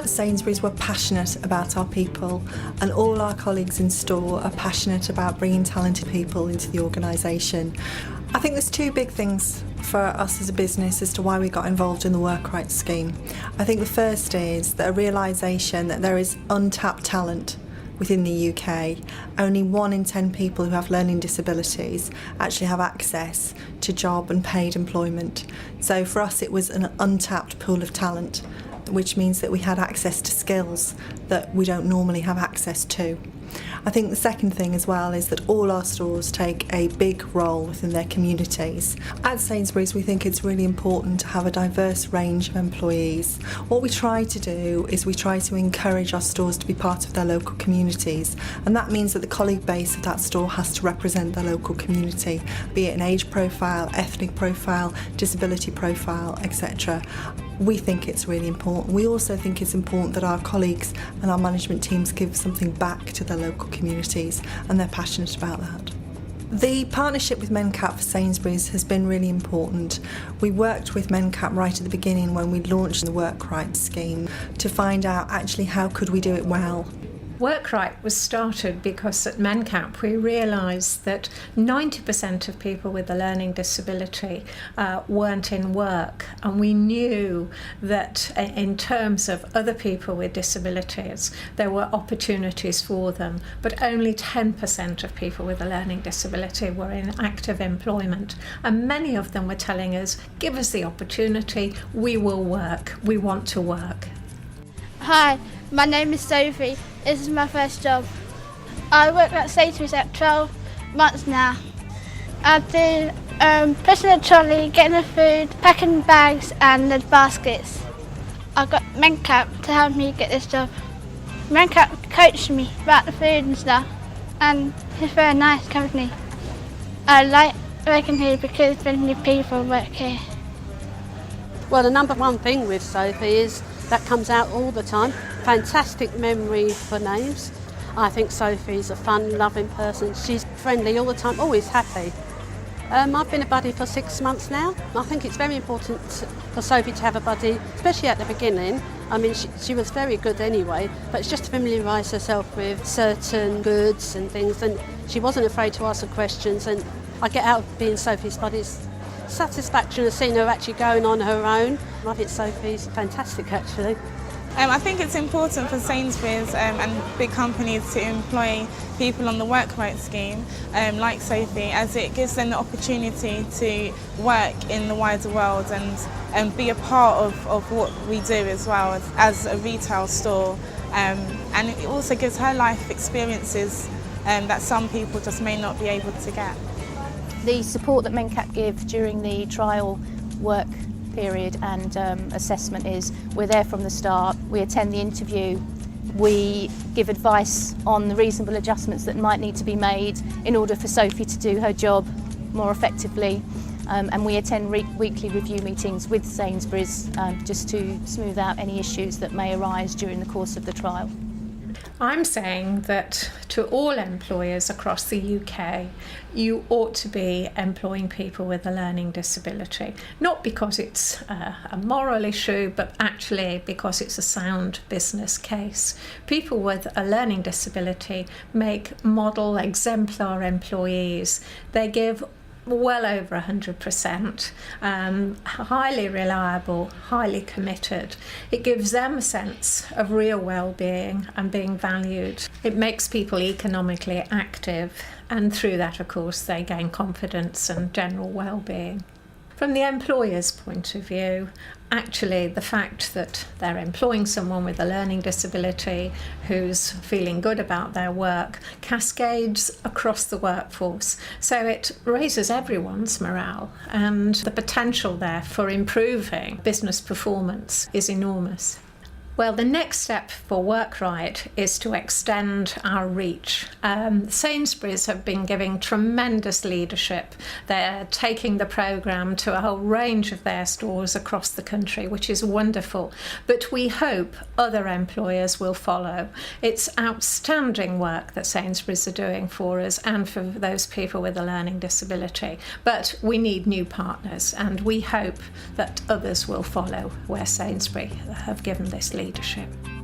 At Sainsbury's, we're passionate about our people, and all our colleagues in store are passionate about bringing talented people into the organisation. I think there's two big things for us as a business as to why we got involved in the Work Rights scheme. I think the first is that a realisation that there is untapped talent within the UK. Only 1 in 10 people who have learning disabilities actually have access to job and paid employment. So for us it was an untapped pool of talent, which means that we had access to skills that we don't normally have access to. I think the second thing as well is that all our stores take a big role within their communities. At Sainsbury's, we think it's really important to have a diverse range of employees. What we try to do is we try to encourage our stores to be part of their local communities, and that means that the colleague base of that store has to represent their local community, be it an age profile, ethnic profile, disability profile, etc. We think it's really important. We also think it's important that our colleagues and our management teams give something back to their local communities, and they're passionate about that. The partnership with MenCap for Sainsbury's has been really important. We worked with MenCap right at the beginning when we launched the Work Rights scheme to find out actually how could we do it well. Workright was started because at MenCap we realised that 90% of people with a learning disability weren't in work, and we knew that in terms of other people with disabilities there were opportunities for them, but only 10% of people with a learning disability were in active employment, and many of them were telling us, give us the opportunity, we will work, we want to work. Hi, my name is Sophie. This is my first job. I work at Sainsbury's at 12 months now. I do pushing the trolley, getting the food, packing bags and the baskets. I got MenCap to help me get this job. MenCap coached me about the food and stuff, and it's a very nice company. I like working here because many people work here. Well, the number one thing with Sophie is that comes out all the time. Fantastic memory for names. I think Sophie's a fun, loving person. She's friendly all the time, always happy. I've been a buddy for 6 months now. I think it's very important for Sophie to have a buddy, especially at the beginning. I mean, she was very good anyway, but it's just to familiarise herself with certain goods and things, and she wasn't afraid to ask her questions, and I get out of being Sophie's buddy. It's satisfaction of seeing her actually going on her own. I think Sophie's fantastic actually. I think it's important for Sainsbury's and big companies to employ people on the Work Rights scheme, like Sophie, as it gives them the opportunity to work in the wider world and be a part of what we do as well as a retail store. And it also gives her life experiences that some people just may not be able to get. The support that MenCap give during the trial work period and assessment is we're there from the start, we attend the interview, we give advice on the reasonable adjustments that might need to be made in order for Sophie to do her job more effectively, and we attend weekly review meetings with Sainsbury's just to smooth out any issues that may arise during the course of the trial. I'm saying that to all employers across the UK, you ought to be employing people with a learning disability, not because it's a moral issue, but actually because it's a sound business case. People with a learning disability make model, exemplar employees. They give well over 100%, highly reliable, highly committed. It gives them a sense of real well-being and being valued. It makes people economically active, and through that, of course, they gain confidence and general well-being. From the employer's point of view, actually the fact that they're employing someone with a learning disability who's feeling good about their work cascades across the workforce. So it raises everyone's morale, and the potential there for improving business performance is enormous. Well, the next step for Workright is to extend our reach. Sainsbury's have been giving tremendous leadership. They're taking the programme to a whole range of their stores across the country, which is wonderful. But we hope other employers will follow. It's outstanding work that Sainsbury's are doing for us and for those people with a learning disability. But we need new partners, and we hope that others will follow where Sainsbury have given this leadership. leadership.